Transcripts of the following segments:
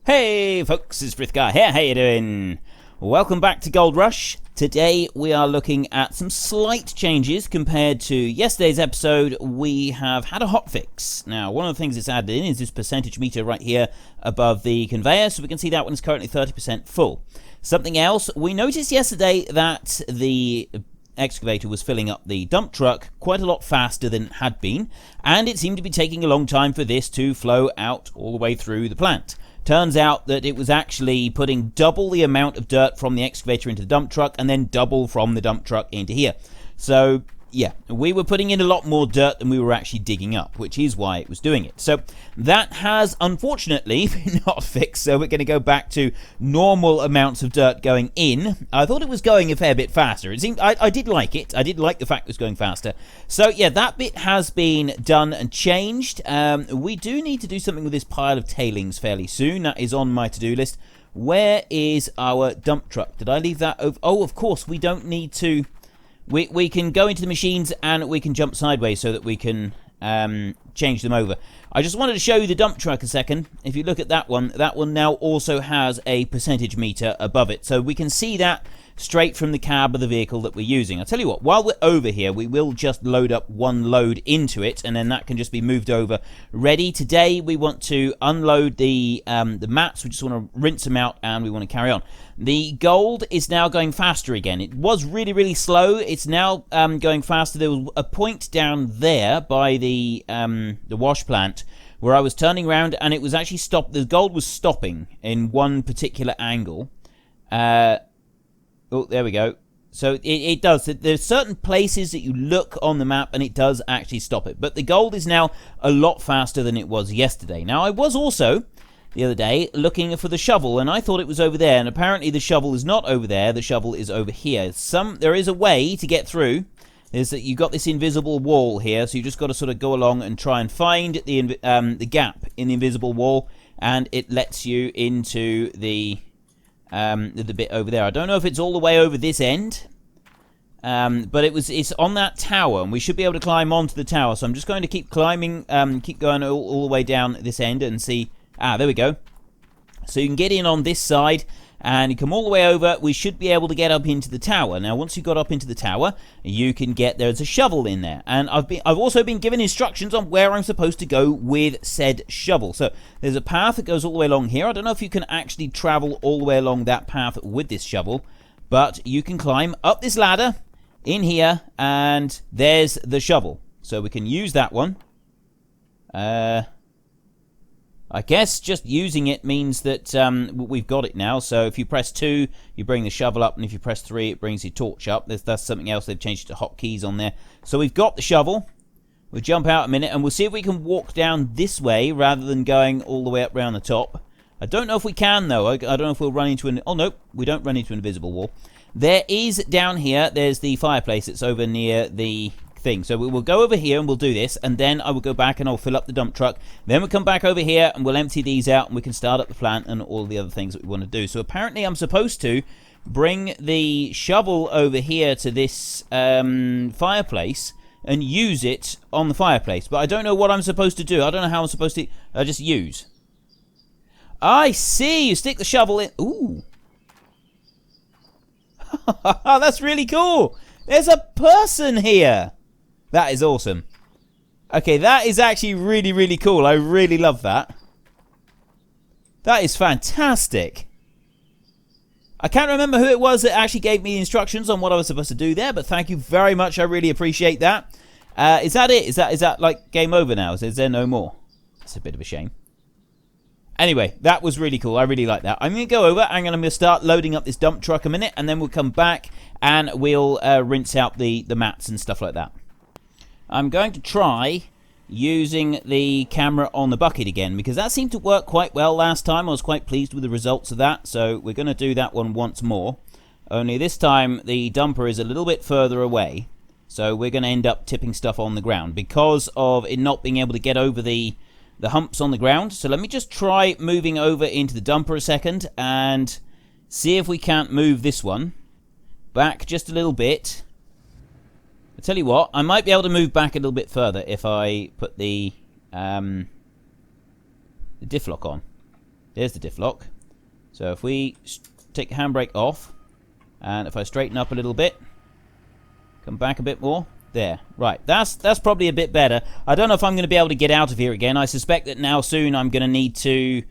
Hey folks, it's Frithgar here, how you doing? Welcome back to Gold Rush. Today we are looking at some slight changes compared to yesterday's episode. We have had a hotfix. Now, one of the things it's added in is this percentage meter right here above the conveyor, so we can see that one is currently 30% full. Something else, we noticed yesterday that the excavator was filling up the dump truck quite a lot faster than it had been, and it seemed to be taking a long time for this to flow out all the way through the plant. Turns out that it was actually putting double the amount of dirt from the excavator into the dump truck and then double from the dump truck into here. So yeah, we were putting in a lot more dirt than we were actually digging up, which is why it was doing it. So that has unfortunately been not fixed, so we're going to go back to normal amounts of dirt going in. I thought it was going a fair bit faster. It seemed I did like it. I did like the fact it was going faster. So yeah, that bit has been done and changed. We do need to do something with this pile of tailings fairly soon. That is on my to-do list. Where is our dump truck? Did I leave that over? Oh, of course, we don't need to... We can go into the machines and we can jump sideways so that we can change them over. I just wanted to show you the dump truck a second. If you look at that one now also has a percentage meter above it. So we can see that straight from the cab of the vehicle that we're using. I'll tell you what, while we're over here, we will just load up one load into it, and then that can just be moved over ready. Today, we want to unload the mats. We just want to rinse them out, and we want to carry on. The gold is now going faster again. It was really, really slow. It's now going faster. There was a point down there by the wash plant where I was turning around, and it was actually stopped. The gold was stopping in one particular angle. Oh, there we go. So it does. There's certain places that you look on the map and it does actually stop it. But the gold is now a lot faster than it was yesterday. Now, I was also, the other day, looking for the shovel, and I thought it was over there. And apparently the shovel is not over there. The shovel is over here. There is a way to get through. Is that you've got this invisible wall here. So you just got to sort of go along and try and find the gap in the invisible wall. And it lets you into the bit over there. I don't know if it's all the way over this end, but it's on that tower, and we should be able to climb onto the tower. So I'm just going to keep climbing, keep going all the way down this end and see. There we go. So you can get in on this side, and you come all the way over. We should be able to get up into the tower. Now, once you got up into the tower, you can get there's a shovel in there, and I've also been given instructions on where I'm supposed to go with said shovel. So there's a path that goes all the way along here. I don't know if you can actually travel all the way along that path with this shovel, but you can climb up this ladder in here, and there's the shovel. So we can use that one. I guess just using it means that we've got it now. So if you press 2, you bring the shovel up, and if you press 3, it brings your torch up. That's something else. They've changed it to hotkeys on there. So we've got the shovel. We'll jump out a minute, and we'll see if we can walk down this way rather than going all the way up around the top. I don't know if we can, though. I don't know if we'll run into an... Oh, no, we don't run into an invisible wall. There is, down here, there's the fireplace that's over near the... thing. So we will go over here and we'll do this, and then I will go back and I'll fill up the dump truck. Then we'll come back over here and we'll empty these out, and we can start up the plant and all the other things that we want to do. So apparently I'm supposed to bring the shovel over here to this fireplace and use it on the fireplace, but I don't know what I'm supposed to do. I don't know how I'm supposed to just use. I see. You stick the shovel in. Ooh. That's really cool. There's a person here. That is awesome. Okay, that is actually really, really cool. I really love that. That is fantastic. I can't remember who it was that actually gave me the instructions on what I was supposed to do there, but thank you very much. I really appreciate that. Is that it? Is that like game over now? Is there no more? That's a bit of a shame. Anyway, that was really cool. I really like that. I'm going to go over and I'm going to start loading up this dump truck a minute, and then we'll come back and we'll rinse out the mats and stuff like that. I'm going to try using the camera on the bucket again, because that seemed to work quite well last time. I was quite pleased with the results of that, so we're going to do that one once more. Only this time the dumper is a little bit further away, so we're going to end up tipping stuff on the ground because of it not being able to get over the humps on the ground. So let me just try moving over into the dumper a second and see if we can't move this one back just a little bit. I tell you what, I might be able to move back a little bit further if I put the diff lock on. There's the diff lock. So if we take the handbrake off, and if I straighten up a little bit, come back a bit more, there. Right, that's probably a bit better. I don't know if I'm going to be able to get out of here again. I suspect that now soon I'm going to need to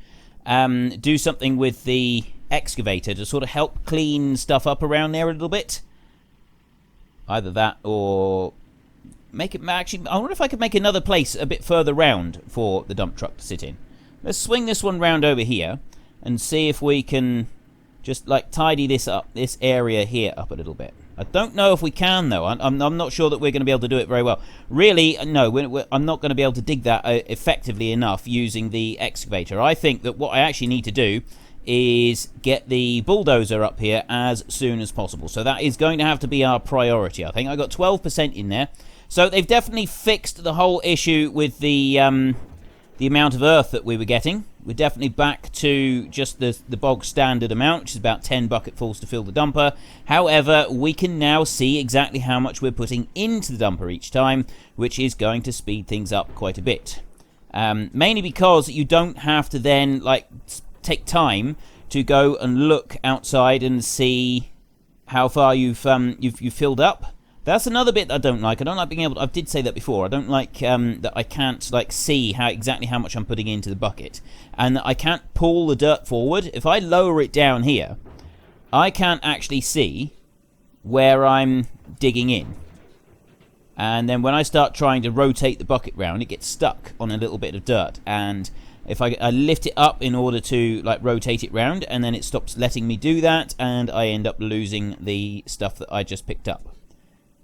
do something with the excavator to sort of help clean stuff up around there a little bit. Either that or make it... Actually, I wonder if I could make another place a bit further round for the dump truck to sit in. Let's swing this one round over here and see if we can just like tidy this up, this area here up a little bit. I don't know if we can though. I'm not sure that we're going to be able to do it very well. Really, no, I'm not going to be able to dig that effectively enough using the excavator. I think that what I actually need to do is get the bulldozer up here as soon as possible. So that is going to have to be our priority. I think I got 12% in there. So they've definitely fixed the whole issue with the amount of earth that we were getting. We're definitely back to just the bog standard amount, which is about 10 bucketfuls to fill the dumper. However, we can now see exactly how much we're putting into the dumper each time, which is going to speed things up quite a bit. Mainly because you don't have to then like take time to go and look outside and see how far you've filled up. That's another bit that I don't like. I don't like being able to, I did say that before. I don't like that I can't like see exactly how much I'm putting into the bucket, and that I can't pull the dirt forward. If I lower it down here, I can't actually see where I'm digging in. And then when I start trying to rotate the bucket round, it gets stuck on a little bit of dirt. And if I lift it up in order to like rotate it round, and then it stops letting me do that, and I end up losing the stuff that I just picked up.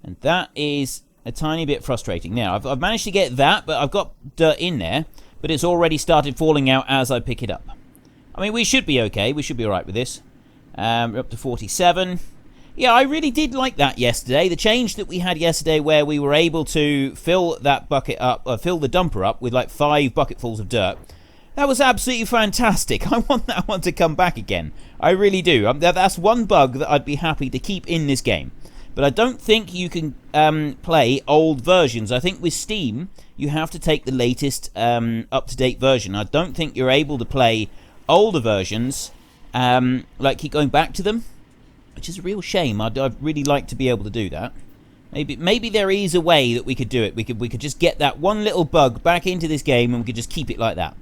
And that is a tiny bit frustrating. Now, I've managed to get that, but I've got dirt in there, but it's already started falling out as I pick it up. I mean, we should be okay. We should be alright with this. We're up to 47. Yeah, I really did like that yesterday. The change that we had yesterday where we were able to fill that bucket up, fill the dumper up with like 5 bucketfuls of dirt. That was absolutely fantastic. I want that one to come back again. I really do. That's one bug that I'd be happy to keep in this game. But I don't think you can play old versions. I think with Steam, you have to take the latest up-to-date version. I don't think you're able to play older versions, like keep going back to them, which is a real shame. I'd really like to be able to do that. Maybe there is a way that we could do it. We could just get that one little bug back into this game, and we could just keep it like that.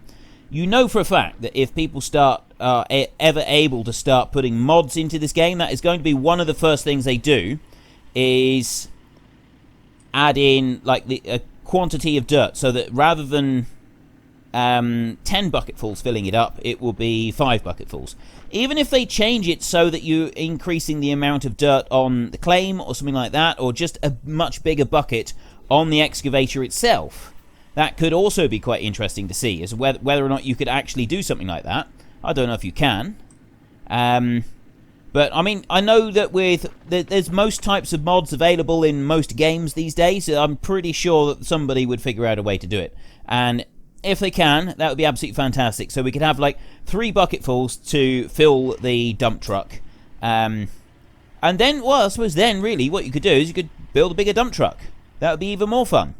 You know for a fact that if people start ever able to start putting mods into this game, that is going to be one of the first things they do. Is add in like a quantity of dirt, so that rather than 10 bucketfuls filling it up, it will be 5 bucketfuls. Even if they change it so that you're increasing the amount of dirt on the claim or something like that, or just a much bigger bucket on the excavator itself, that could also be quite interesting to see, as whether or not you could actually do something like that. I don't know if you can. But, I mean, I know that there's most types of mods available in most games these days, so I'm pretty sure that somebody would figure out a way to do it. And if they can, that would be absolutely fantastic. So we could have, like, 3 bucketfuls to fill the dump truck. And then, well, I suppose then, really, what you could do is you could build a bigger dump truck. That would be even more fun.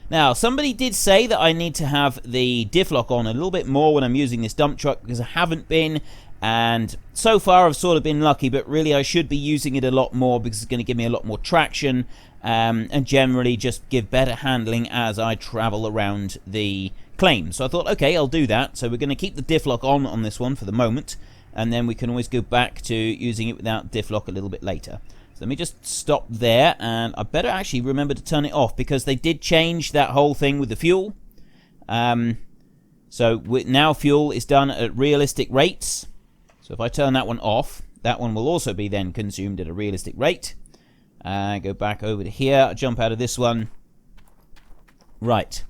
Now, somebody did say that I need to have the diff lock on a little bit more when I'm using this dump truck, because I haven't been... And so far I've sort of been lucky, but really I should be using it a lot more because it's going to give me a lot more traction and generally just give better handling as I travel around the claim. So I thought, okay, I'll do that. So we're going to keep the diff lock on this one for the moment, and then we can always go back to using it without diff lock a little bit later. So let me just stop there, and I better actually remember to turn it off because they did change that whole thing with the fuel. So now fuel is done at realistic rates. So if I turn that one off, that one will also be then consumed at a realistic rate. Go back over to here, jump out of this one. Right.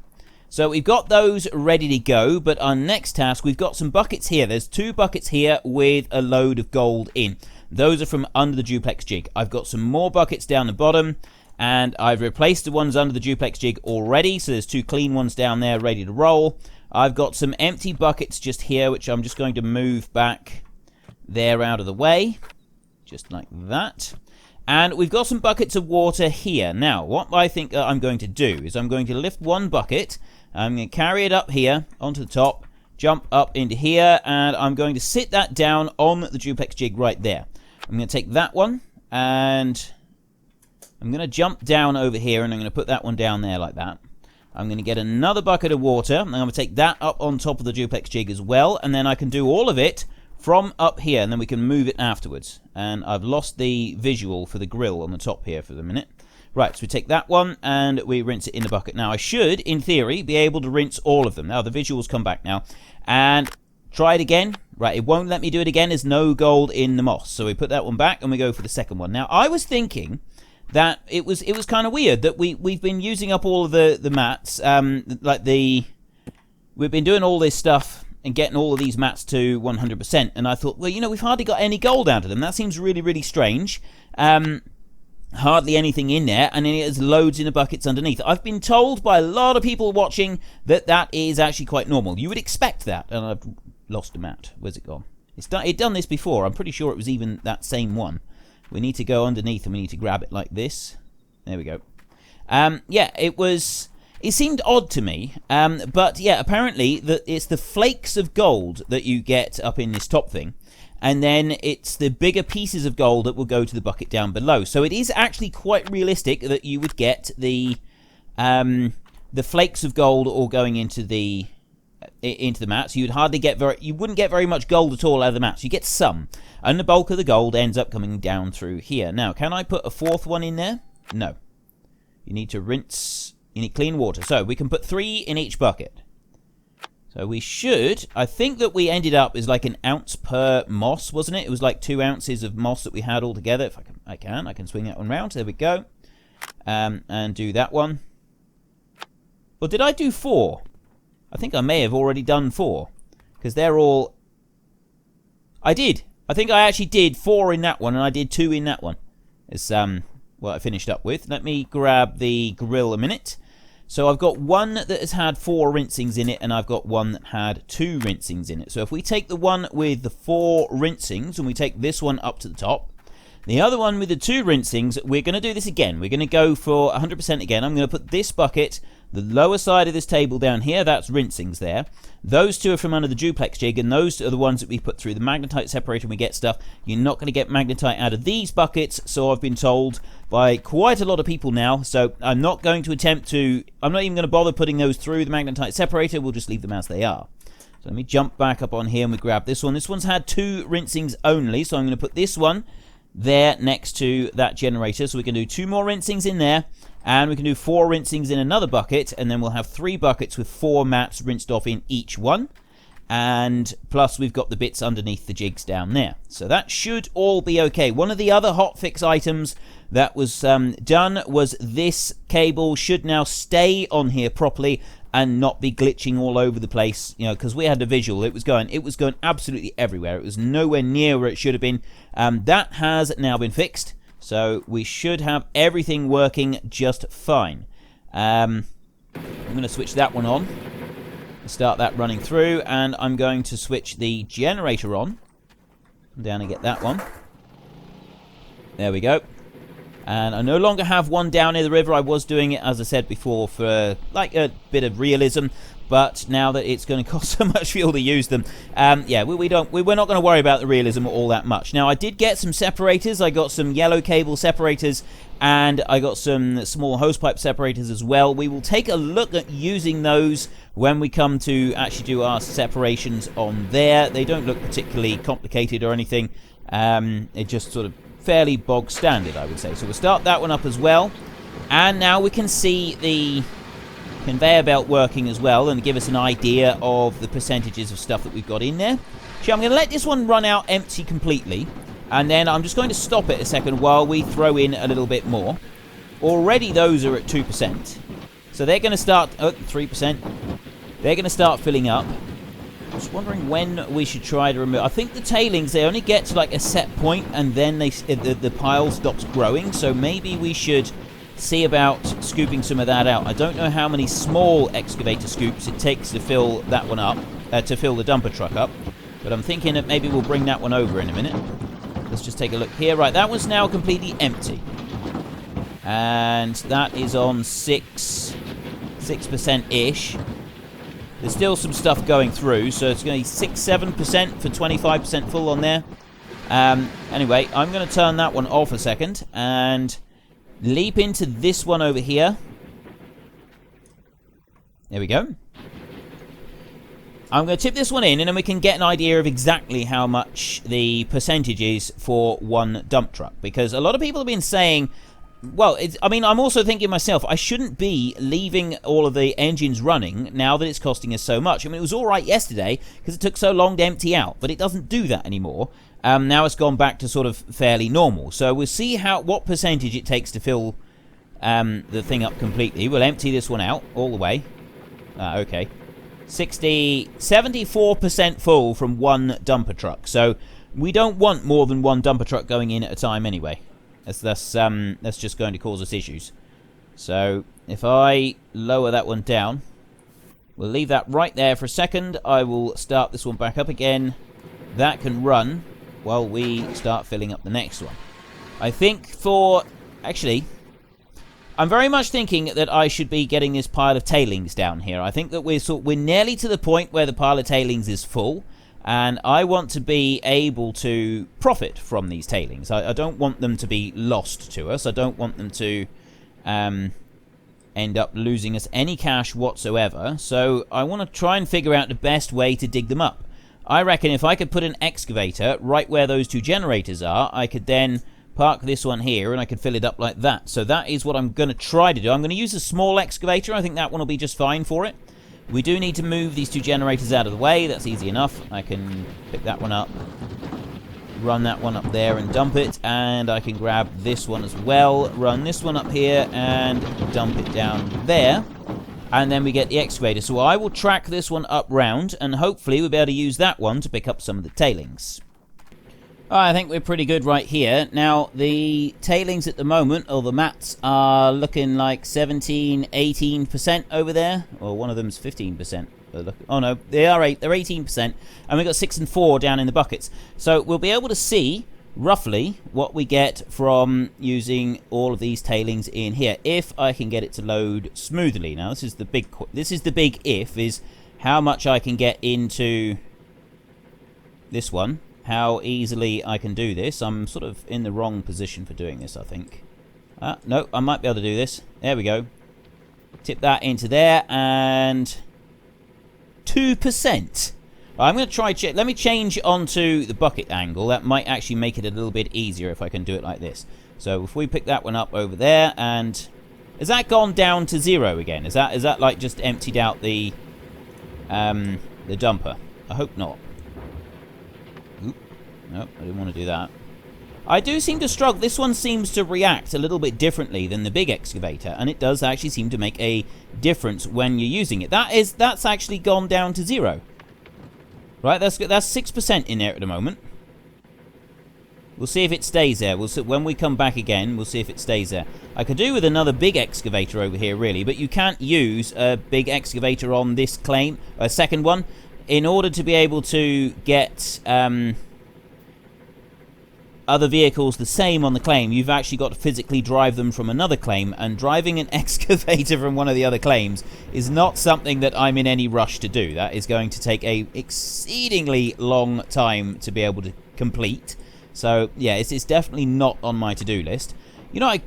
So we've got those ready to go, but our next task, we've got some buckets here. There's 2 buckets here with a load of gold in. Those are from under the duplex jig. I've got some more buckets down the bottom, and I've replaced the ones under the duplex jig already, so there's 2 clean ones down there ready to roll. I've got some empty buckets just here, which I'm just going to move back there out of the way, just like that. And we've got some buckets of water here. Now, what I think I'm going to do is I'm going to lift one bucket, I'm going to carry it up here onto the top, jump up into here, and I'm going to sit that down on the duplex jig right there. I'm going to take that one, and I'm going to jump down over here, and I'm going to put that one down there like that. I'm going to get another bucket of water, and I'm going to take that up on top of the duplex jig as well, and then I can do all of it from up here, and then we can move it afterwards. And I've lost the visual for the grill on the top here for the minute. Right, so we take that one, and we rinse it in the bucket. Now, I should, in theory, be able to rinse all of them. Now, the visuals come back now. And try it again. Right, it won't let me do it again. There's no gold in the moss. So we put that one back, and we go for the second one. Now, I was thinking that it was kind of weird that we've been using up all of the mats. We've been doing all this stuff and getting all of these mats to 100%. And I thought, well, you know, we've hardly got any gold out of them. That seems really, really strange. Hardly anything in there, and then there's loads in the buckets underneath. I've been told by a lot of people watching that that is actually quite normal. You would expect that. And I've lost a mat. Where's it gone? It's done this before. I'm pretty sure it was even that same one. We need to go underneath, and we need to grab it like this. There we go. Yeah, it seemed odd to me, but yeah, apparently it's the flakes of gold that you get up in this top thing. And then it's the bigger pieces of gold that will go to the bucket down below. So it is actually quite realistic that you would get the flakes of gold all going into the mats. You wouldn't get very much gold at all out of the mats. You get some, and the bulk of the gold ends up coming down through here. Now, can I put a fourth one in there? No. You need to rinse. You need clean water. So we can put 3 in each bucket. So we should, I think that we ended up as like an ounce per moss, wasn't it? It was like 2 ounces of moss that we had all together. If I can swing that one round. There we go. And do that one. Or did I do 4? I think I may have already done 4. Because they're all... I did. I think I actually did 4 in that one, and I did 2 in that one. It's what I finished up with. Let me grab the grill a minute. So I've got one that has had 4 rinsings in it, and I've got one that had 2 rinsings in it. So if we take the one with the 4 rinsings, and we take this one up to the top, the other one with the 2 rinsings, we're going to do this again. We're going to go for 100% again. I'm going to put this bucket, the lower side of this table down here, that's rinsings there. Those 2 are from under the duplex jig, and those are the ones that we put through the magnetite separator and we get stuff. You're not going to get magnetite out of these buckets, so I've been told by quite a lot of people now. So I'm not going to I'm not even going to bother putting those through the magnetite separator. We'll just leave them as they are. So let me jump back up on here and we grab this one. This one's had 2 rinsings only, so I'm going to put this one there next to that generator. So we can do 2 more rinsings in there, and we can do 4 rinsings in another bucket, and then we'll have 3 buckets with 4 mats rinsed off in each one. And plus we've got the bits underneath the jigs down there. So that should all be okay. One of the other hotfix items that was done was this cable should now stay on here properly and not be glitching all over the place, you know, because we had a visual. It was going absolutely everywhere. It was nowhere near where it should have been. That has now been fixed, so we should have everything working just fine. I'm going to switch that one on, start that running through, and I'm going to switch the generator on. Come down and get that one. There we go. And I no longer have one down near the river. I was doing it, as I said before, for like a bit of realism. But now that it's going to cost so much fuel to use them, yeah, we're not going to worry about the realism all that much. Now, I did get some separators. I got some yellow cable separators, and I got some small hosepipe separators as well. We will take a look at using those when we come to actually do our separations on there. They don't look particularly complicated or anything. It just sort of fairly bog standard, I would say. So we'll start that one up as well, and now we can see the conveyor belt working as well and give us an idea of the percentages of stuff that we've got in there. So I'm going to let this one run out empty completely, and then I'm just going to stop it a second while we throw in a little bit more. Already those are at 2%, so they're going to start 3%. They're going to start filling up. Just wondering when we should try to remove. I think the tailings, they only get to like a set point, and then the pile stops growing. So maybe we should see about scooping some of that out. I don't know how many small excavator scoops it takes to fill that one up, to fill the dumper truck up. But I'm thinking that maybe we'll bring that one over in a minute. Let's just take a look here. Right, that one's now completely empty, and that is on 6%-ish. There's still some stuff going through, so it's going to be 6-7% for 25% full on there. Anyway, I'm going to turn that one off a second and leap into this one over here. There we go. I'm going to tip this one in, and then we can get an idea of exactly how much the percentage is for one dump truck. Because a lot of people have been saying, well, I mean, I'm also thinking myself, I shouldn't be leaving all of the engines running now that it's costing us so much. I mean, it was all right yesterday because it took so long to empty out, but it doesn't do that anymore. Now it's gone back to sort of fairly normal. So we'll see what percentage it takes to fill the thing up completely. We'll empty this one out all the way. Okay. 74% full from one dumper truck. So we don't want more than one dumper truck going in at a time anyway. That's just going to cause us issues. So if I lower that one down, we'll leave that right there for a second. I will start this one back up again. That can run while we start filling up the next one. I think actually, I'm very much thinking that I should be getting this pile of tailings down here. I think that we're nearly to the point where the pile of tailings is full, and I want to be able to profit from these tailings. I don't want them to be lost to us. I don't want them to end up losing us any cash whatsoever. So I want to try and figure out the best way to dig them up. I reckon if I could put an excavator right where those two generators are, I could then park this one here and I can fill it up like that. So that is what I'm going to try to do. I'm going to use a small excavator. I think that one will be just fine for it. We do need to move these two generators out of the way. That's easy enough. I can pick that one up, run that one up there and dump it, and I can grab this one as well, run this one up here and dump it down there, and then we get the excavator. So I will track this one up round, and hopefully we'll be able to use that one to pick up some of the tailings. I think we're pretty good right here. Now, the tailings at the moment, or the mats, are looking like 17-18% over there. Or one of them's 15%. Oh no, they're 18%. And we've got 6 and 4 down in the buckets. So we'll be able to see roughly what we get from using all of these tailings in here, if I can get it to load smoothly. Now, this is the big if, is how much I can get into this one. How easily I can do this. I'm sort of in the wrong position for doing this, I think. No, I might be able to do this. There we go. Tip that into there, and 2%. I'm going to try... Let me change onto the bucket angle. That might actually make it a little bit easier if I can do it like this. So if we pick that one up over there, and... Has that gone down to 0 again? Is that like just emptied out the dumper? I hope not. Nope, I didn't want to do that. I do seem to struggle. This one seems to react a little bit differently than the big excavator, and it does actually seem to make a difference when you're using it. That's actually gone down to 0. Right, that's 6% in there at the moment. We'll see if it stays there. We'll see, when we come back again, we'll see if it stays there. I could do with another big excavator over here, really, but you can't use a big excavator on this claim, a second one, in order to be able to get... other vehicles the same on the claim. You've actually got to physically drive them from another claim, and driving an excavator from one of the other claims is not something that I'm in any rush to do. That is going to take a exceedingly long time to be able to complete. So yeah, it's definitely not on my to-do list. You know, I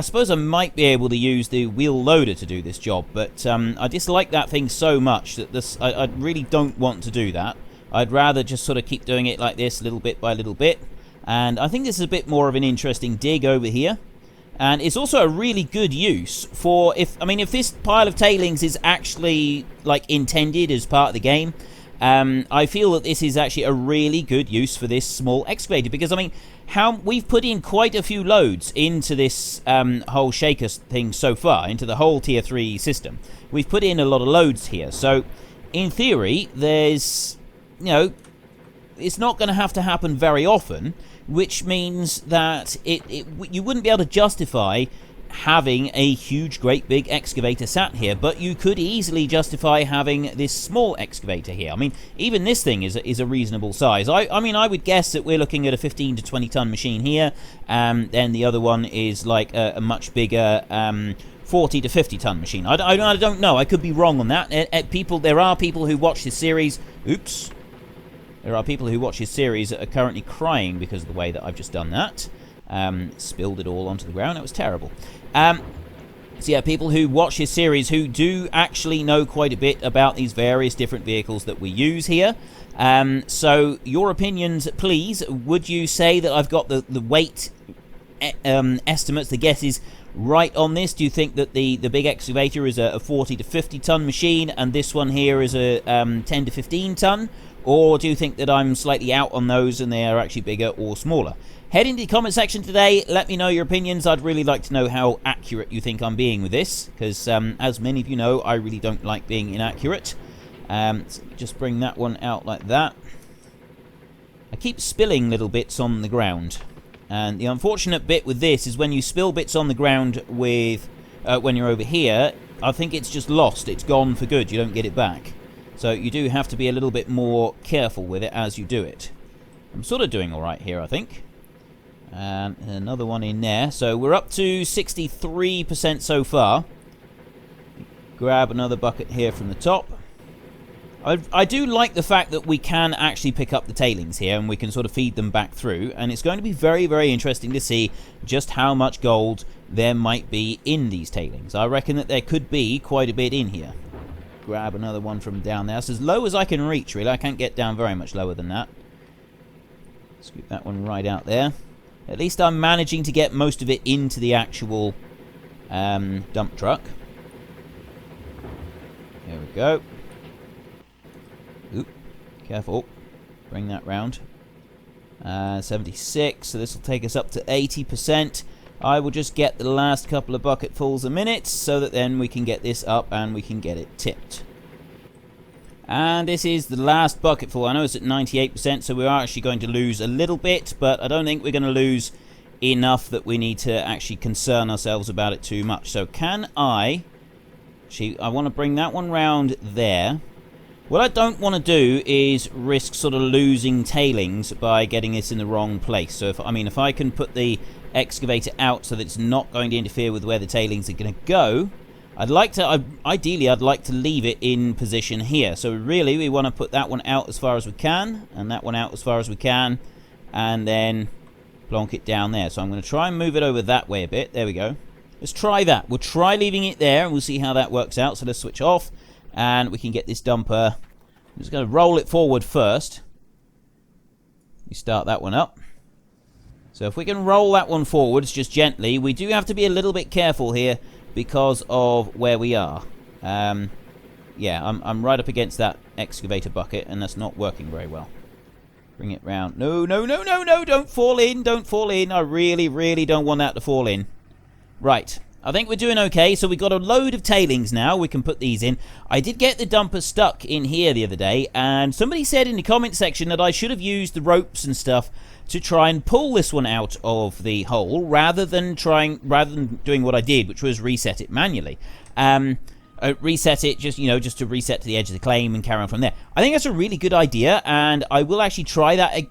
suppose I might be able to use the wheel loader to do this job, but I dislike that thing so much that I really don't want to do that. I'd rather just sort of keep doing it like this, little bit by little bit. And I think this is a bit more of an interesting dig over here. And it's also a really good use for if this pile of tailings is actually like intended as part of the game, I feel that this is actually a really good use for this small excavator, because I mean, we've put in quite a few loads into this whole shaker thing so far, into the whole tier 3 system. We've put in a lot of loads here, so in theory there's, you know, it's not going to have to happen very often, which means that you wouldn't be able to justify having a huge, great big excavator sat here, but you could easily justify having this small excavator here. I mean, even this thing is a reasonable size. I mean, I would guess that we're looking at a 15 to 20 ton machine here, then the other one is like a much bigger 40 to 50 ton machine. I don't know. I could be wrong on that. There are people who watch this series. Oops. There are people who watch this series that are currently crying because of the way that I've just done that. Spilled it all onto the ground. That was terrible. So yeah, people who watch this series who do actually know quite a bit about these various different vehicles that we use here. So your opinions, please. Would you say that I've got the weight estimates, the guesses right on this? Do you think that the big excavator is a 40 to 50 ton machine and this one here is a 10 to 15 ton? Or do you think that I'm slightly out on those and they are actually bigger or smaller? Head into the comment section today. Let me know your opinions. I'd really like to know how accurate you think I'm being with this, because as many of you know, I really don't like being inaccurate. So just bring that one out like that. I keep spilling little bits on the ground. And the unfortunate bit with this is when you spill bits on the ground with when you're over here, I think it's just lost. It's gone for good. You don't get it back. So you do have to be a little bit more careful with it as you do it. I'm sort of doing all right here, I think. And another one in there. So we're up to 63% so far. Grab another bucket here from the top. I do like the fact that we can actually pick up the tailings here and we can sort of feed them back through, and it's going to be very, very interesting to see just how much gold there might be in these tailings. I reckon that there could be quite a bit in here. Grab another one from down there. It's as low as I can reach, really. I can't get down very much lower than that. Scoop that one right out there. At least I'm managing to get most of it into the actual dump truck. There we go. Oop, careful. Bring that round. 76, so this will take us up to 80%. I will just get the last couple of bucketfuls a minute so that then we can get this up and we can get it tipped. And this is the last bucketful. I know it's at 98%, so we are actually going to lose a little bit, but I don't think we're going to lose enough that we need to actually concern ourselves about it too much. So can I want to bring that one round there. What I don't want to do is risk sort of losing tailings by getting this in the wrong place. So if I can put the excavator out so that it's not going to interfere with where the tailings are going to go, ideally I'd like to leave it in position here. So really we want to put that one out as far as we can, and that one out as far as we can, and then plonk it down there. So I'm going to try and move it over that way a bit. There we go. Let's try that. We'll try leaving it there and we'll see how that works out. So let's switch off and we can get this dumper. I'm just going to roll it forward first. We start that one up. So if we can roll that one forwards just gently, we do have to be a little bit careful here because of where we are. Yeah, I'm right up against that excavator bucket and that's not working very well. Bring it round. No, no, no, no, no, don't fall in, don't fall in. I really, really don't want that to fall in. Right, I think we're doing okay. So we've got a load of tailings now. We can put these in. I did get the dumper stuck in here the other day, and somebody said in the comment section that I should have used the ropes and stuff to try and pull this one out of the hole rather than doing what I did, which was reset it manually. Reset it just to reset to the edge of the claim and carry on from there. I think that's a really good idea, and I will actually try that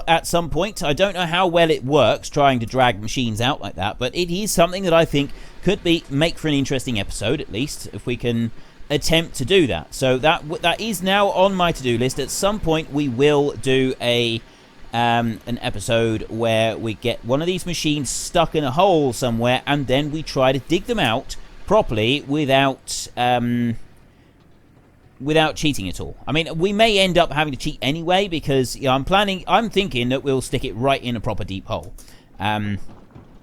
at some point. I don't know how well it works trying to drag machines out like that, but it is something that I think could make for an interesting episode, at least if we can attempt to do that. So that is now on my to-do list. At some point we will do an episode where we get one of these machines stuck in a hole somewhere and then we try to dig them out properly without cheating at all. I mean, we may end up having to cheat anyway because I'm thinking that we'll stick it right in a proper deep hole,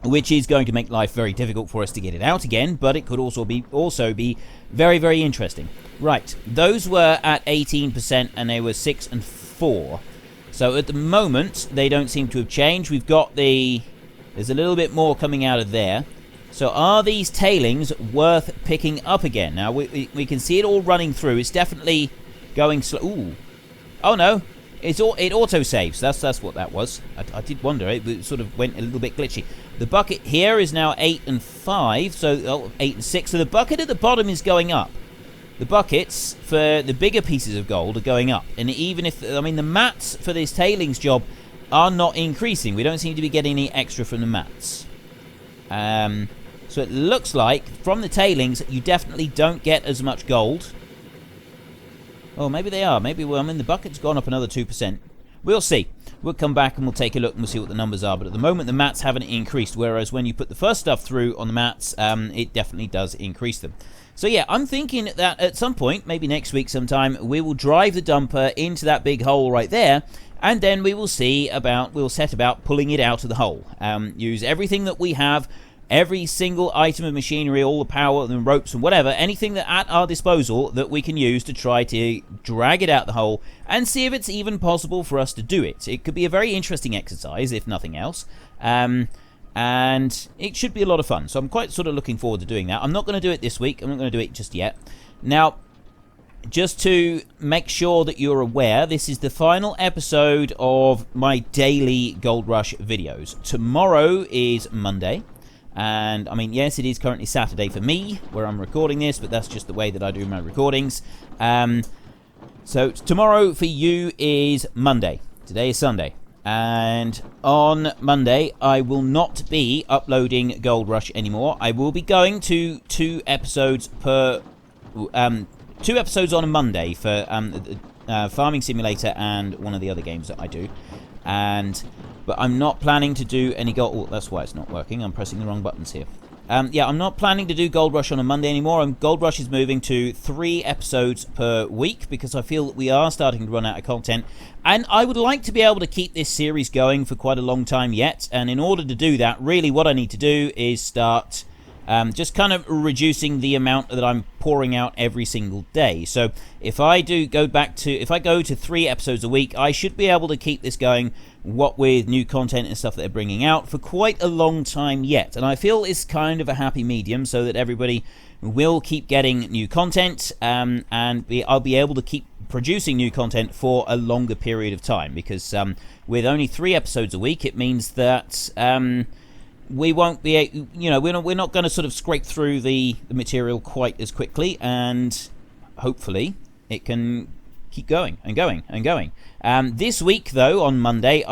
which is going to make life very difficult for us to get it out again, but it could also be very, very interesting. Right, those were at 18% and they were 6 and 4. So at the moment they don't seem to have changed. There's a little bit more coming out of there. So are these tailings worth picking up again? Now, we can see it all running through. It's definitely going slow. Ooh. Oh, no. It auto-saves. That's what that was. I did wonder. It sort of went a little bit glitchy. The bucket here is now 8 and 5. So 8 and 6. So the bucket at the bottom is going up. The buckets for the bigger pieces of gold are going up. And even if... the mats for this tailings job are not increasing. We don't seem to be getting any extra from the mats. So it looks like from the tailings you definitely don't get as much gold. Oh, maybe they are. Maybe, well, I mean, the bucket's gone up another 2%. We'll see. We'll come back and we'll take a look and we'll see what the numbers are. But at the moment, the mats haven't increased, whereas when you put the first stuff through on the mats, it definitely does increase them. So yeah, I'm thinking that at some point, maybe next week sometime, we will drive the dumper into that big hole right there, and then we will we'll set about pulling it out of the hole. Use everything that we have, every single item of machinery, all the power and ropes and whatever, anything that at our disposal that we can use to try to drag it out the hole and see if it's even possible for us to do it. It could be a very interesting exercise, if nothing else. And it should be a lot of fun. So I'm quite sort of looking forward to doing that. I'm not going to do it this week. I'm not going to do it just yet. Now, just to make sure that you're aware, this is the final episode of my daily Gold Rush videos. Tomorrow is Monday. And, I mean, yes, it is currently Saturday for me, where I'm recording this, but that's just the way that I do my recordings. So tomorrow for you is Monday. Today is Sunday. And on Monday, I will not be uploading Gold Rush anymore. I will be going to 2 episodes per... 2 episodes on a Monday for Farming Simulator and one of the other games that I do. But I'm not planning to do any gold... Oh, that's why it's not working. I'm pressing the wrong buttons here. Yeah, I'm not planning to do Gold Rush on a Monday anymore. Gold Rush is moving to 3 episodes per week because I feel that we are starting to run out of content. And I would like to be able to keep this series going for quite a long time yet. And in order to do that, really what I need to do is start just kind of reducing the amount that I'm pouring out every single day. So if I go to 3 episodes a week, I should be able to keep this going, what with new content and stuff that they're bringing out, for quite a long time yet. And I feel it's kind of a happy medium so that everybody will keep getting new content, and I'll be able to keep producing new content for a longer period of time, because with only 3 episodes a week, it means that we won't be, we're not going to sort of scrape through the material quite as quickly, and hopefully it can keep going and going and going. This week, though, on Monday,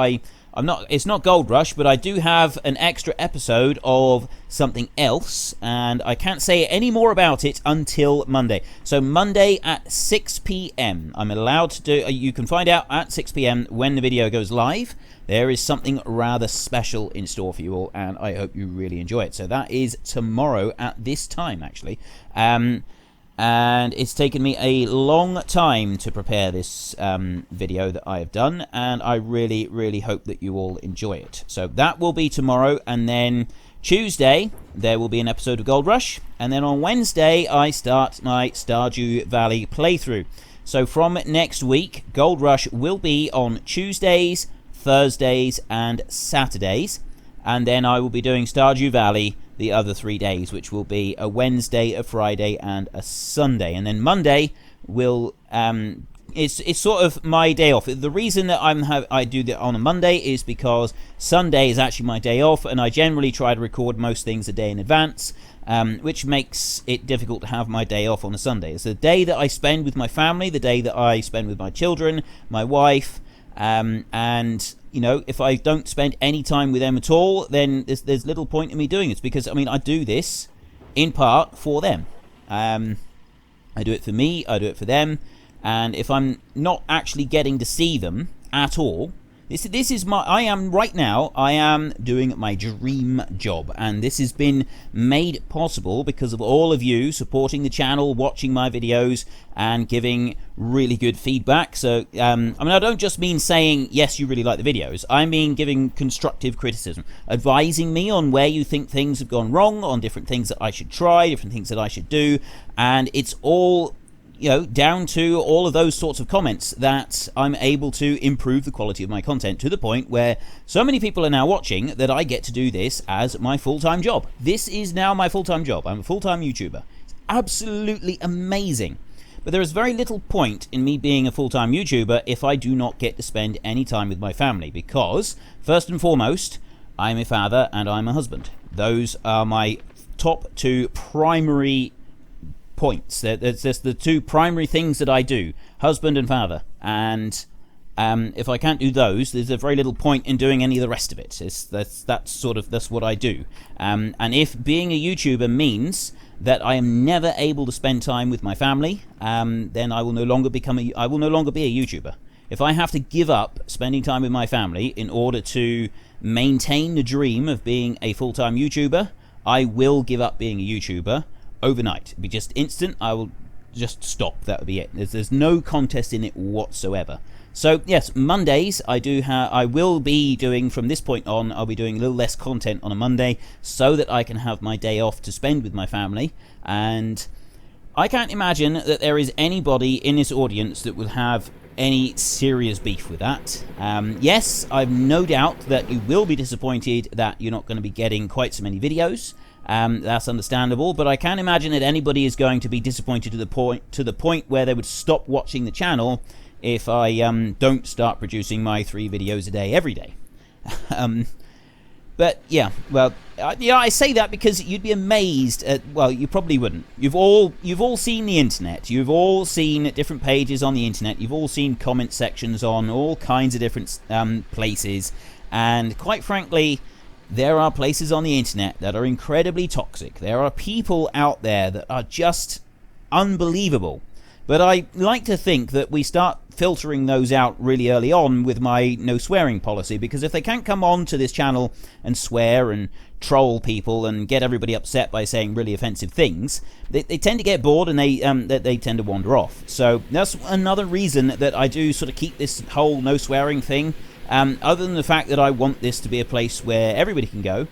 it's not Gold Rush, but I do have an extra episode of something else, and I can't say any more about it until Monday. So Monday at 6 p.m. I'm allowed to do, you can find out at 6 p.m. when the video goes live. There is something rather special in store for you all, and I hope you really enjoy it. So that is tomorrow at this time, actually. And it's taken me a long time to prepare this video that I have done, and I really, really hope that you all enjoy it. So that will be tomorrow, and then Tuesday there will be an episode of Gold Rush, and then on Wednesday I start my Stardew Valley playthrough. So from next week, Gold Rush will be on Tuesdays, Thursdays, and Saturdays, and then I will be doing Stardew Valley the other 3 days, which will be a Wednesday, a Friday, and a Sunday. And then Monday will it's sort of my day off. The reason that I do that on a Monday is because Sunday is actually my day off, and I generally try to record most things a day in advance, which makes it difficult to have my day off on a Sunday. It's the day that I spend with my family, the day that I spend with my children, my wife, and if I don't spend any time with them at all, then there's little point in me doing it, because I do this in part for them. I do it for me, I do it for them, and if I'm not actually getting to see them at all, this is I am doing my dream job, and this has been made possible because of all of you supporting the channel, watching my videos, and giving really good feedback. So I don't just mean saying yes, you really like the videos. I mean giving constructive criticism, advising me on where you think things have gone wrong, on different things that I should try, different things that I should do, and it's all down to all of those sorts of comments that I'm able to improve the quality of my content, to the point where so many people are now watching that I get to do this as my full-time job. This is now my full-time job. I'm a full-time YouTuber. It's absolutely amazing. But there is very little point in me being a full-time YouTuber if I do not get to spend any time with my family, because, first and foremost, I'm a father and I'm a husband. Those are my top 2 primary points. There's just the 2 primary things that I do, husband and father, and If I can't do those, there's a very little point in doing any of the rest of it. That's what I do. And if being a YouTuber means that I am never able to spend time with my family, then I will no longer be a YouTuber. If I have to give up spending time with my family in order to maintain the dream of being a full-time YouTuber, I will give up being a YouTuber overnight. It'd be just instant. I will just stop. That would be it. There's no contest in it whatsoever. So yes, Mondays I will be doing, from this point on, I'll be doing a little less content on a Monday so that I can have my day off to spend with my family. And I can't imagine that there is anybody in this audience that will have any serious beef with that. Yes, I've no doubt that you will be disappointed that you're not going to be getting quite so many videos. That's understandable, but I can't imagine that anybody is going to be disappointed to the point where they would stop watching the channel if I don't start producing my 3 videos a day every day. But yeah, well, I say that because you'd be amazed at, well, you probably wouldn't. You've all seen the internet. You've all seen different pages on the internet. You've all seen comment sections on all kinds of different places. And quite frankly, there are places on the internet that are incredibly toxic. There are people out there that are just unbelievable. But I like to think that we start filtering those out really early on with my no swearing policy, because if they can't come on to this channel and swear and troll people and get everybody upset by saying really offensive things, they tend to get bored and they tend to wander off. So that's another reason that I do sort of keep this whole no swearing thing, other than the fact that I want this to be a place where everybody can go.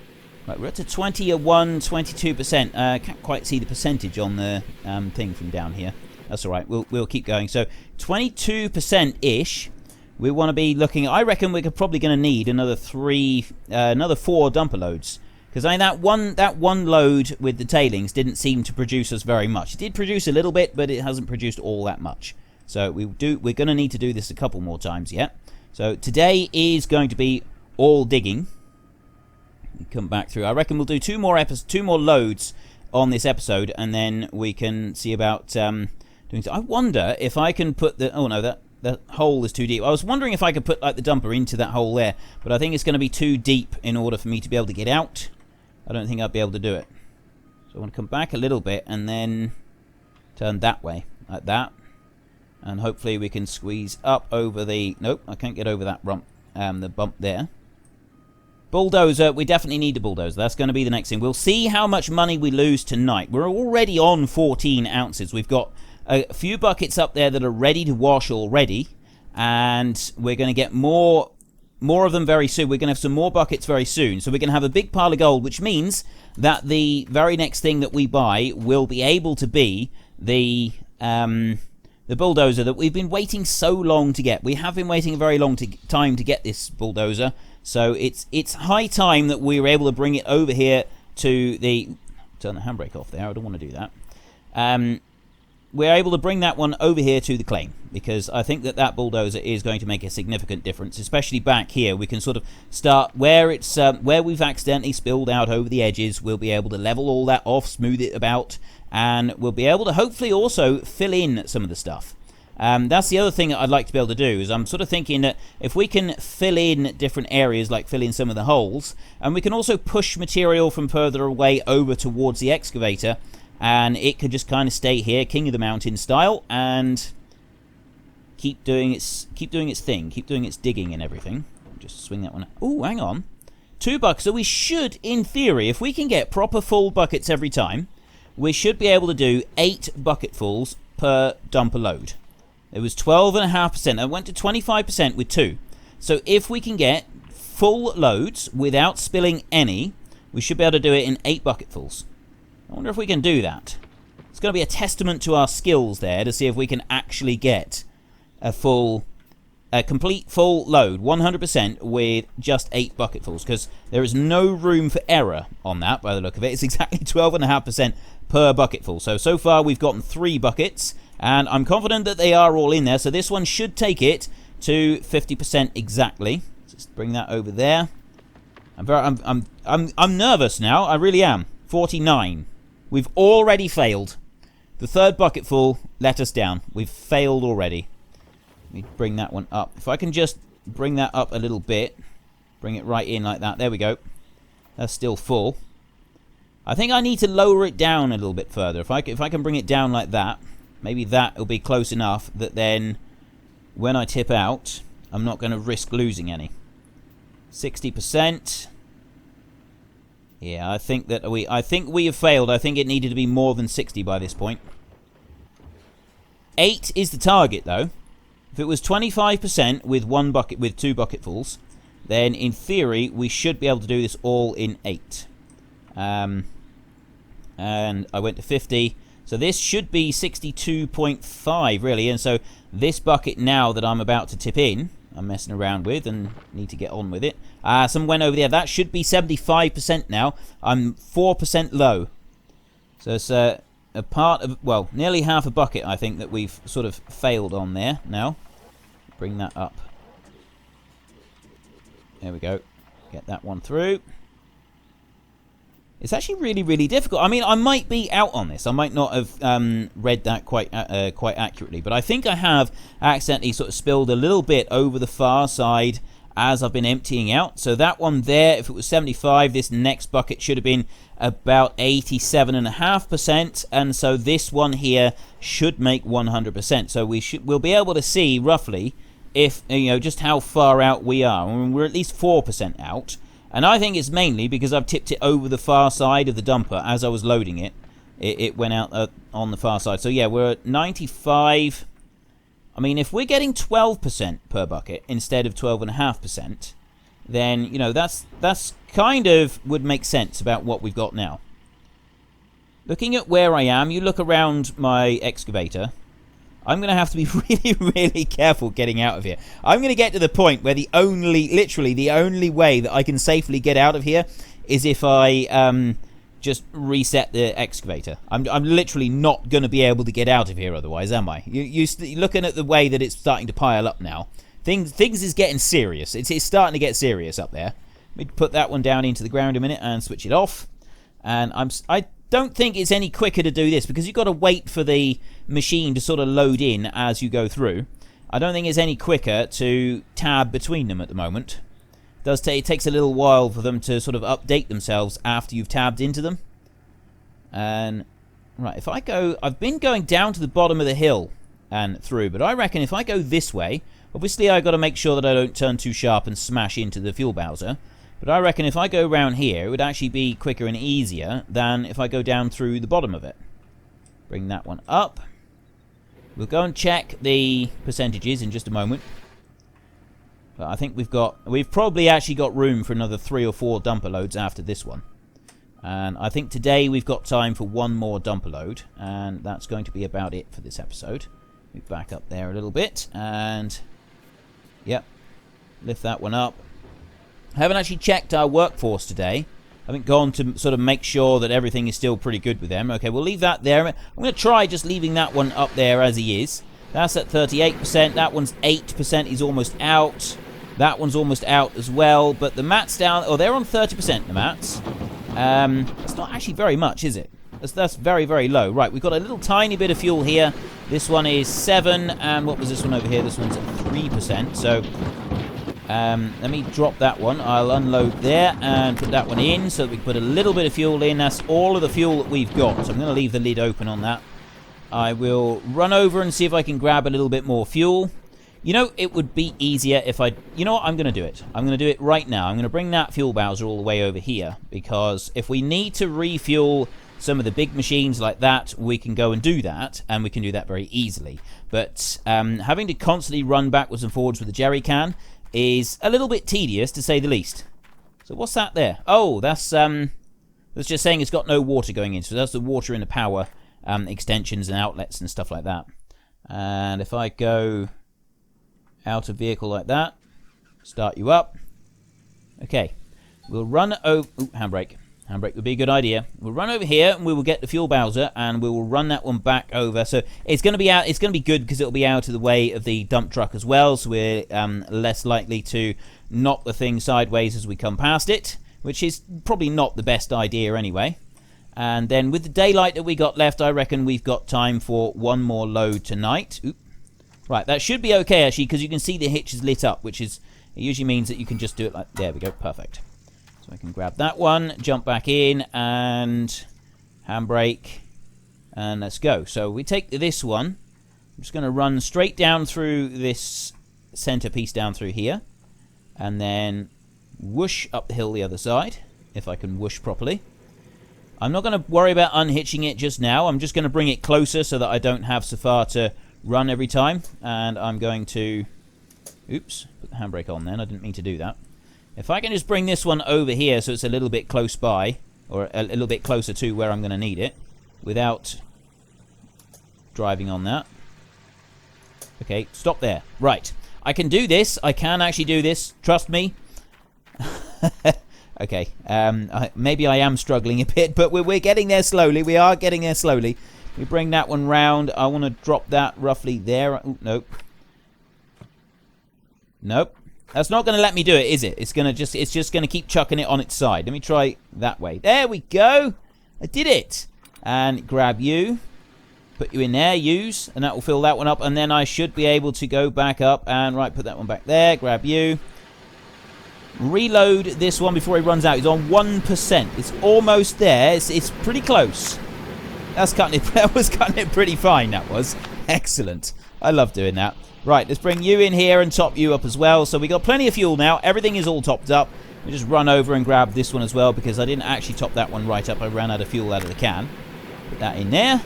Right, we're up to 22%. Can't quite see the percentage on the thing from down here. That's all right. We'll keep going. So 22%-ish. We want to be looking. I reckon we're probably going to need another 4 dumper loads, because that one load with the tailings didn't seem to produce us very much. It did produce a little bit, but it hasn't produced all that much. So we're going to need to do this a couple more times yet. So today is going to be all digging. Come back through. I reckon we'll do 2 more loads on this episode, and then we can see about doing so. I wonder if I can put the... Oh no, that hole is too deep. I was wondering if I could put like the dumper into that hole there, but I think it's going to be too deep in order for me to be able to get out. I don't think I'll be able to do it. So I want to come back a little bit and then turn that way, like that. And hopefully we can squeeze up over the... Nope, I can't get over that the bump there. Bulldozer, we definitely need a bulldozer. That's going to be the next thing. We'll see how much money we lose tonight. We're already on 14 ounces. We've got a few buckets up there that are ready to wash already, and we're going to get more of them very soon. We're going to have some more buckets very soon, so we're going to have a big pile of gold, which means that the very next thing that we buy will be able to be the bulldozer that we've been waiting so long to get. We have been waiting a very long time to get this bulldozer, so it's high time that we were able to bring it over here to the... Turn the handbrake off there. I don't want to do that. We're able to bring that one over here to the claim, because I think that bulldozer is going to make a significant difference, especially back here. We can sort of start where it's where we've accidentally spilled out over the edges. We'll be able to level all that off, smooth it about, and we'll be able to hopefully also fill in some of the stuff. That's the other thing that I'd like to be able to do, is I'm sort of thinking that if we can fill in different areas, like fill in some of the holes, and we can also push material from further away over towards the excavator, and it could just kind of stay here, King of the Mountain style, and keep doing its thing, keep doing its digging and everything. Just swing that one. Oh, hang on. 2 buckets. So we should, in theory, if we can get proper full buckets every time, we should be able to do 8 bucketfuls per dumper load. It was 12.5%. I went to 25% with 2. So if we can get full loads without spilling any, we should be able to do it in 8 bucketfuls. I wonder if we can do that. It's going to be a testament to our skills there to see if we can actually get a complete full load, 100%, with just 8 bucketfuls, because there is no room for error on that by the look of it. It's exactly 12.5% per bucketful. So far we've gotten 3 buckets, and I'm confident that they are all in there. So this one should take it to 50% exactly. Just bring that over there. I'm nervous now. I really am. 49. We've already failed. The 3rd bucketful let us down. We've failed already. me bring that one up. If I can just bring that up a little bit, bring it right in like that. There we go. That's still full. I think I need to lower it down a little bit further. If I can bring it down like that, maybe that will be close enough that then when I tip out, I'm not going to risk losing any. 60%. Yeah, I think we have failed. I think it needed to be more than 60 by this point. 8 is the target, though. If it was 25% with one bucket, with 2 bucketfuls, then in theory we should be able to do this all in 8. And I went to 50, so this should be 62.5 really. And so this bucket now that I'm about to tip in, I'm messing around with and need to get on with it. Some went over there. That should be 75% now. I'm 4% low. So it's a part of, well, nearly half a bucket, I think, that we've sort of failed on there now. Bring that up. There we go. Get that one through. It's actually really, really difficult. I mean, I might be out on this. I might not have read that quite accurately, but I think I have accidentally sort of spilled a little bit over the far side as I've been emptying out. So that one there, if it was 75, this next bucket should have been about 87.5%, and so this one here should make 100%. So we'll be able to see roughly if, you know, just how far out we are. I mean, we're at least 4% out. And I think it's mainly because I've tipped it over the far side of the dumper as I was loading it. It went out on the far side. So yeah, we're at 95. I mean, if we're getting 12% per bucket instead of 12.5%, then, you know, that's kind of would make sense about what we've got now. Looking at where I am, you look around my excavator, I'm going to have to be really, really careful getting out of here. I'm going to get to the point where literally the only way that I can safely get out of here is if I just reset the excavator. I'm literally not going to be able to get out of here otherwise, am I? You're looking at the way that it's starting to pile up now. Things is getting serious. It's starting to get serious up there. Let me put that one down into the ground a minute and switch it off. And I don't think it's any quicker to do this because you've got to wait for the machine to sort of load in as you go through. I don't think it's any quicker to tab between them at the moment. It takes a little while for them to sort of update themselves after you've tabbed into them. And right, if I go, I've been going down to the bottom of the hill and through, but I reckon if I go this way, obviously I've got to make sure that I don't turn too sharp and smash into the fuel bowser. But I reckon if I go around here, it would actually be quicker and easier than if I go down through the bottom of it. Bring that one up. We'll go and check the percentages in just a moment. But I think we've probably actually got room for another 3 or 4 dumper loads after this one. And I think today we've got time for one more dumper load. And that's going to be about it for this episode. We back up there a little bit. And, yep, lift that one up. I haven't actually checked our workforce today. I haven't gone to sort of make sure that everything is still pretty good with them. Okay, we'll leave that there. I'm going to try just leaving that one up there as he is. That's at 38%. That one's 8%. He's almost out. That one's almost out as well. But the mats down... Oh, they're on 30%, the mats. It's not actually very much, is it? That's very, very low. Right, we've got a little tiny bit of fuel here. This one is 7. And what was this one over here? This one's at 3%. So... let me drop that one. I'll unload there and put that one in so that we can put a little bit of fuel in. That's all of the fuel that we've got. So I'm going to leave the lid open on that. I will run over and see if I can grab a little bit more fuel. You know, it would be easier if I... You know what? I'm going to do it. I'm going to do it right now. I'm going to bring that fuel bowser all the way over here. Because if we need to refuel some of the big machines like that, we can go and do that. And we can do that very easily. But having to constantly run backwards and forwards with the jerry can is a little bit tedious, to say the least. So what's that there? Oh, that's just saying it's got no water going in. So that's the water in the power extensions and outlets and stuff like that. And if I go out of vehicle like that, start you up. Okay, we'll run over... Ooh, handbrake. Handbrake would be a good idea. We'll run over here and we will get the fuel bowser and we will run that one back over. So it's going to be out. It's going to be good because it'll be out of the way of the dump truck as well. So we're less likely to knock the thing sideways as we come past it, which is probably not the best idea anyway. And then with the daylight that we got left, I reckon we've got time for one more load tonight. Oop. Right, that should be okay, actually, because you can see the hitch is lit up, which is... It usually means that you can just do it like... There we go, perfect. So I can grab that one, jump back in, and... Handbrake. And let's go. So we take this one. I'm just going to run straight down through this centerpiece down through here. And then whoosh up the hill the other side, if I can whoosh properly. I'm not going to worry about unhitching it just now. I'm just going to bring it closer so that I don't have so far to run every time. And I'm going to... Oops, put the handbrake on then. I didn't mean to do that. If I can just bring this one over here so it's a little bit close by, or a little bit closer to where I'm going to need it, without driving on that. Okay, stop there. Right. I can do this. I can actually do this. Trust me. Okay. Maybe I am struggling a bit, but we're getting there slowly. We are getting there slowly. We bring that one round. I want to drop that roughly there. Oh, nope. Nope. That's not going to let me do it, is it? It's just going to keep chucking it on its side. Let me try that way. There we go. I did it. And grab you. Put you in there, use, and that will fill that one up, and then I should be able to go back up and, right, put that one back there, grab you. Reload this one before he runs out. He's on 1%. It's almost there. It's pretty close. That's cutting it. That was cutting it pretty fine, that was. Excellent. I love doing that. Right, let's bring you in here and top you up as well. So we got plenty of fuel now. Everything is all topped up. We just run over and grab this one as well because I didn't actually top that one right up. I ran out of fuel out of the can. Put that in there.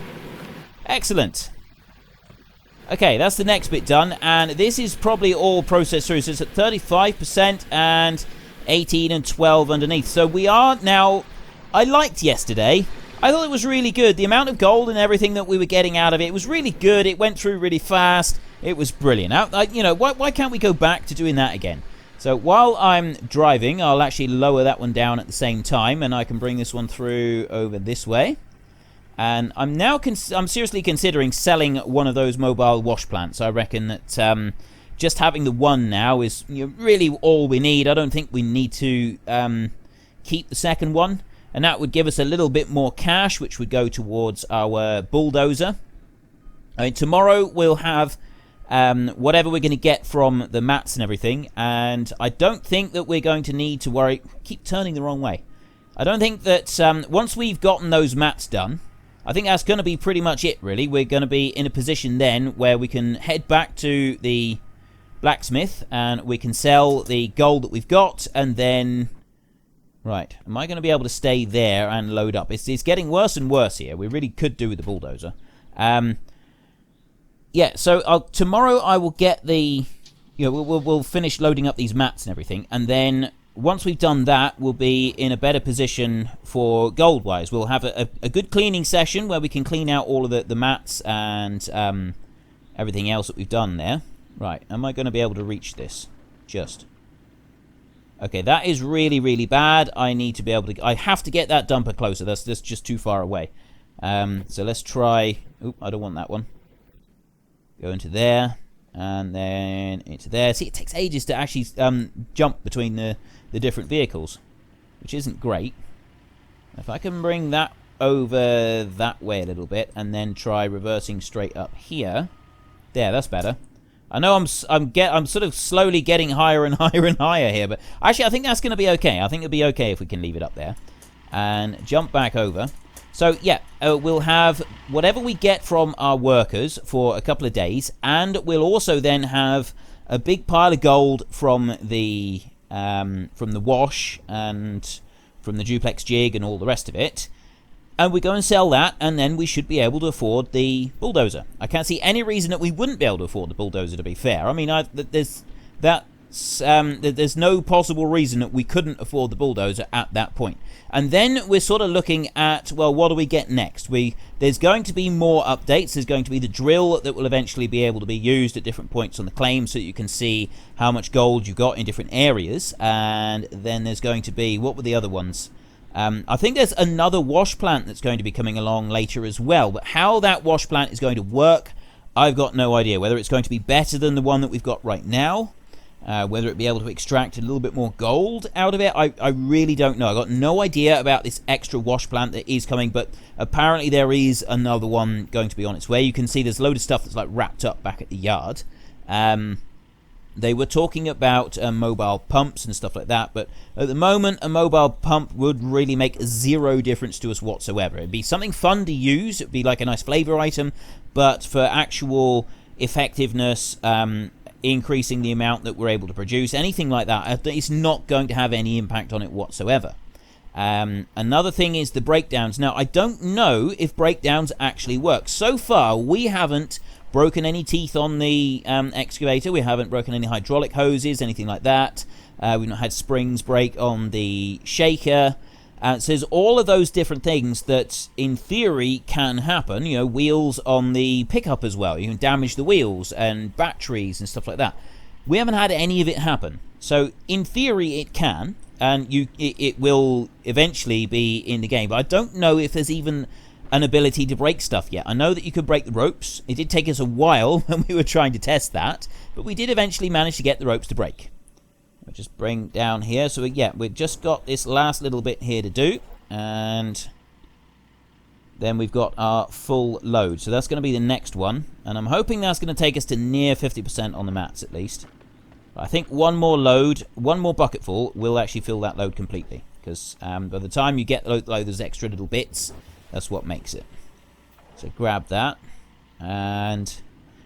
Excellent. Okay, that's the next bit done, and this is probably all processed through, so it's at 35% and 18 and 12 underneath. So we are now... I liked yesterday. I thought it was really good. The amount of gold and everything that we were getting out of it was really good. It went through really fast. It was brilliant. You know, why can't we go back to doing that again? So while I'm driving, I'll actually lower that one down at the same time, and I can bring this one through over this way. And I'm now I'm seriously considering selling one of those mobile wash plants. I reckon that just having the one now is really all we need. I don't think we need to keep the second one. And that would give us a little bit more cash, which would go towards our bulldozer. I mean, tomorrow we'll have whatever we're going to get from the mats and everything. And I don't think that we're going to need to worry. Keep turning the wrong way. I don't think that once we've gotten those mats done... I think that's going to be pretty much it, really. We're going to be in a position then where we can head back to the blacksmith and we can sell the gold that we've got, and then... Right, am I going to be able to stay there and load up? It's getting worse and worse here. We really could do with the bulldozer. Yeah, so tomorrow I will get the... we'll finish loading up these mats and everything, and then... Once we've done that, we'll be in a better position for gold-wise. We'll have a good cleaning session where we can clean out all of the mats and everything else that we've done there. Right, am I going to be able to reach this? Just. Okay, that is really, really bad. I need to be able to... I have to get that dumper closer. That's just too far away. So let's try... Oop, I don't want that one. Go into there. And then into there. See, it takes ages to actually jump between the different vehicles, which isn't great. If I can bring that over that way a little bit and then try reversing straight up here. There, that's better. I know I'm sort of slowly getting higher and higher and higher here, but actually I think that's going to be okay. I think it'll be okay if we can leave it up there and jump back over. So yeah, we'll have whatever we get from our workers for a couple of days, and we'll also then have a big pile of gold from the wash and from the duplex jig and all the rest of it. And we go and sell that, and then we should be able to afford the bulldozer. I can't see any reason that we wouldn't be able to afford the bulldozer, to be fair. I mean, there's no possible reason that we couldn't afford the bulldozer at that point. And then we're sort of looking at, well, what do we get next? There's going to be more updates. There's going to be the drill that will eventually be able to be used at different points on the claim so that you can see how much gold you got in different areas. And then there's going to be, what were the other ones? I think there's another wash plant that's going to be coming along later as well. But how that wash plant is going to work, I've got no idea. Whether it's going to be better than the one that we've got right now, whether it be able to extract a little bit more gold out of it, I really don't know. I've got no idea about this extra wash plant that is coming, but apparently there is another one going to be on its way. You can see there's a load of stuff that's like wrapped up back at the yard. They were talking about mobile pumps and stuff like that, but at the moment a mobile pump would really make zero difference to us whatsoever. It'd be something fun to use, it'd be like a nice flavor item, but for actual effectiveness, increasing the amount that we're able to produce, anything like that, it's not going to have any impact on it whatsoever. Another thing is the breakdowns. Now, I don't know if breakdowns actually work. So far, we haven't broken any teeth on the excavator. We haven't broken any hydraulic hoses, anything like that. We've not had springs break on the shaker. So there's all of those different things that, in theory, can happen. You know, wheels on the pickup as well. You can damage the wheels and batteries and stuff like that. We haven't had any of it happen. So, in theory, it can. And it will eventually be in the game. But I don't know if there's even an ability to break stuff yet. I know that you could break the ropes. It did take us a while when we were trying to test that, but we did eventually manage to get the ropes to break. I'll just bring down here. So yeah, we've just got this last little bit here to do, and then we've got our full load. So that's going to be the next one, and I'm hoping that's going to take us to near 50% on the mats at least. I think one more load, one more bucketful will actually fill that load completely, because by the time you get those extra little bits, that's what makes it. So grab that, and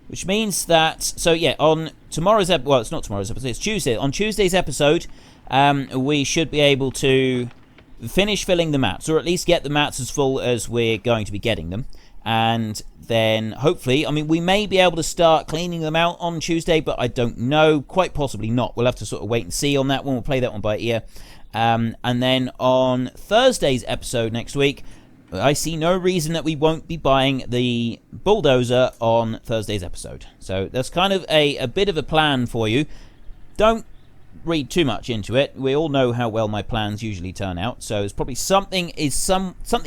which means that, so yeah, on tomorrow's episode, well, it's not tomorrow's episode, it's Tuesday. On Tuesday's episode, we should be able to finish filling the mats, or at least get the mats as full as we're going to be getting them. And then hopefully, I mean, we may be able to start cleaning them out on Tuesday, but I don't know, quite possibly not. We'll have to sort of wait and see on that one. We'll play that one by ear. And then on Thursday's episode next week, I see no reason that we won't be buying the bulldozer on Thursday's episode. So that's kind of a bit of a plan for you. Don't read too much into it. We all know how well my plans usually turn out. So it's probably something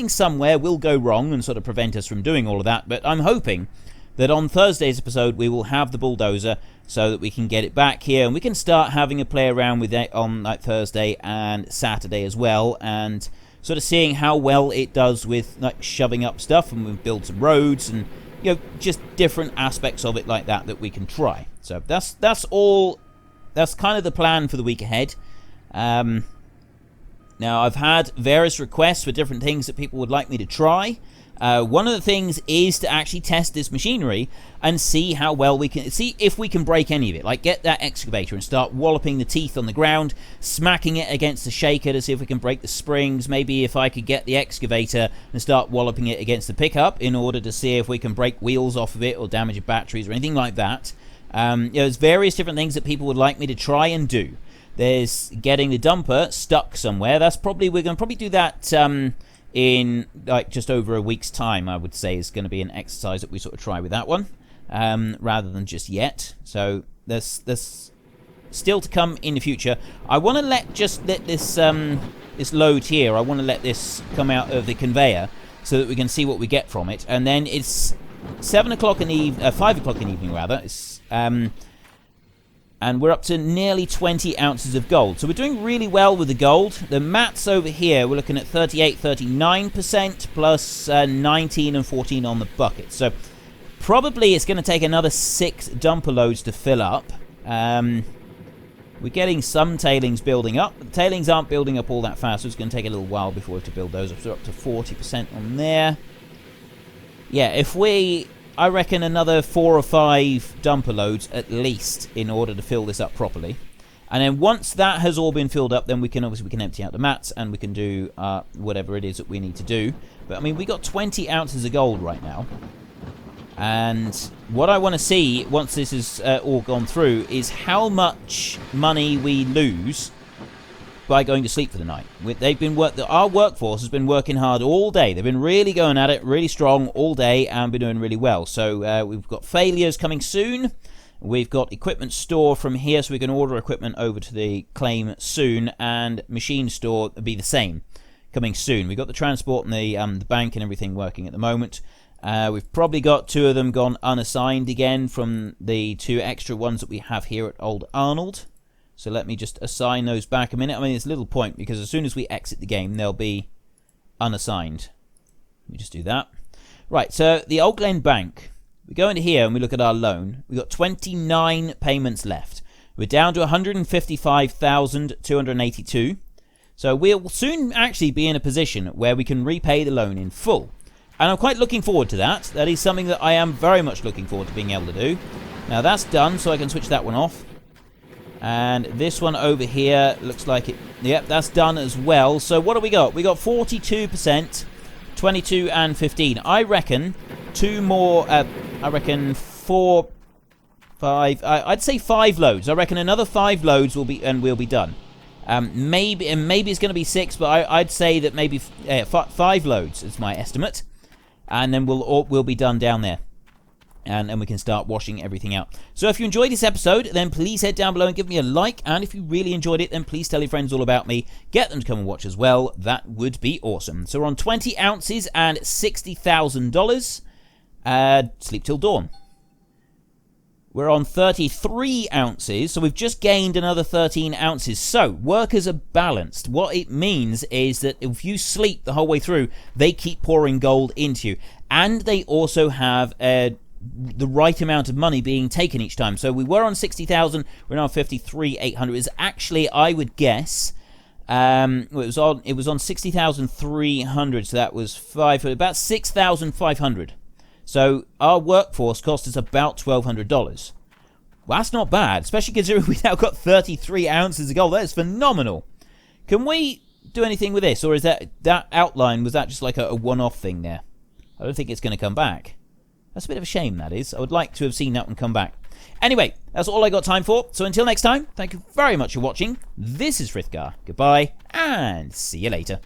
somewhere will go wrong and sort of prevent us from doing all of that. But I'm hoping that on Thursday's episode we will have the bulldozer so that we can get it back here and we can start having a play around with it on like Thursday and Saturday as well, and sort of seeing how well it does with like shoving up stuff, and we'll build some roads and, you know, just different aspects of it like that we can try. So that's all. That's kind of the plan for the week ahead. Now, I've had various requests for different things that people would like me to try. One of the things is to actually test this machinery and see how well we can, see if we can break any of it. Like, get that excavator and start walloping the teeth on the ground, smacking it against the shaker to see if we can break the springs. Maybe if I could get the excavator and start walloping it against the pickup in order to see if we can break wheels off of it or damage batteries or anything like that. There's various different things that people would like me to try and do. There's getting the dumper stuck somewhere. That's probably, we're going to probably do that in like just over a week's time, I would say, is going to be an exercise that we sort of try with that one, rather than just yet. So there's still to come in the future. I want to let this this load here, I want to let this come out of the conveyor so that we can see what we get from it. And then it's 7 o'clock in the evening, 5 o'clock in the evening rather. It's and we're up to nearly 20 ounces of gold. So we're doing really well with the gold. The mats over here, we're looking at 38, 39% plus 19 and 14 on the bucket. So probably it's going to take another 6 dumper loads to fill up. We're getting some tailings building up. The tailings aren't building up all that fast, so it's going to take a little while before we have to build those up. So up to 40% on there. Yeah, if I reckon another 4 or 5 dumper loads at least in order to fill this up properly. And then once that has all been filled up, then we can empty out the mats and we can do whatever it is that we need to do. But I mean, we got 20 ounces of gold right now. And what I want to see once this is all gone through is how much money we lose by going to sleep for the night. Our workforce has been working hard all day. They've been really going at it, really strong all day, and been doing really well. So we've got failures coming soon. We've got equipment store from here, so we can order equipment over to the claim soon, and machine store will be the same, coming soon. We've got the transport and the bank and everything working at the moment. We've probably got 2 of them gone unassigned again from the 2 extra ones that we have here at Old Arnold. So let me just assign those back a minute. I mean, there's little point because as soon as we exit the game, they'll be unassigned. Let me just do that. Right, so the Old Glen Bank. we go into here and we look at our loan. We've got 29 payments left. We're down to 155,282. So we'll soon actually be in a position where we can repay the loan in full. And I'm quite looking forward to that. That is something that I am very much looking forward to being able to do. Now that's done, so I can switch that one off. And this one over here looks like it. Yep, that's done as well. So what do we got? We got 42%, 22 and 15. I reckon two more. I reckon 4, 5. I'd say 5 loads. I reckon another 5 loads will be, and we'll be done. Maybe it's going to be 6, but I'd say that maybe 5 loads is my estimate, and then we'll be done down there. And we can start washing everything out. So if you enjoyed this episode, then please head down below and give me a like. And if you really enjoyed it, then please tell your friends all about me. Get them to come and watch as well. That would be awesome. So we're on 20 ounces and $60,000. Sleep till dawn. We're on 33 ounces. So we've just gained another 13 ounces. So workers are balanced. What it means is that if you sleep the whole way through, they keep pouring gold into you. And they also have the right amount of money being taken each time. So we were on 60,000, we're now 53,800. Is actually, I would guess, it was on 60,300, so that was about 6,500. So our workforce cost us about $1,200. Well, that's not bad, especially considering we now got 33 ounces of gold. That is phenomenal. Can we do anything with this, or is that outline, was that just like a one-off thing there? I don't think it's going to come back. That's a bit of a shame, that is. I would like to have seen that one come back. Anyway, that's all I got time for. So until next time, thank you very much for watching. This is Frithgar. Goodbye, and see you later.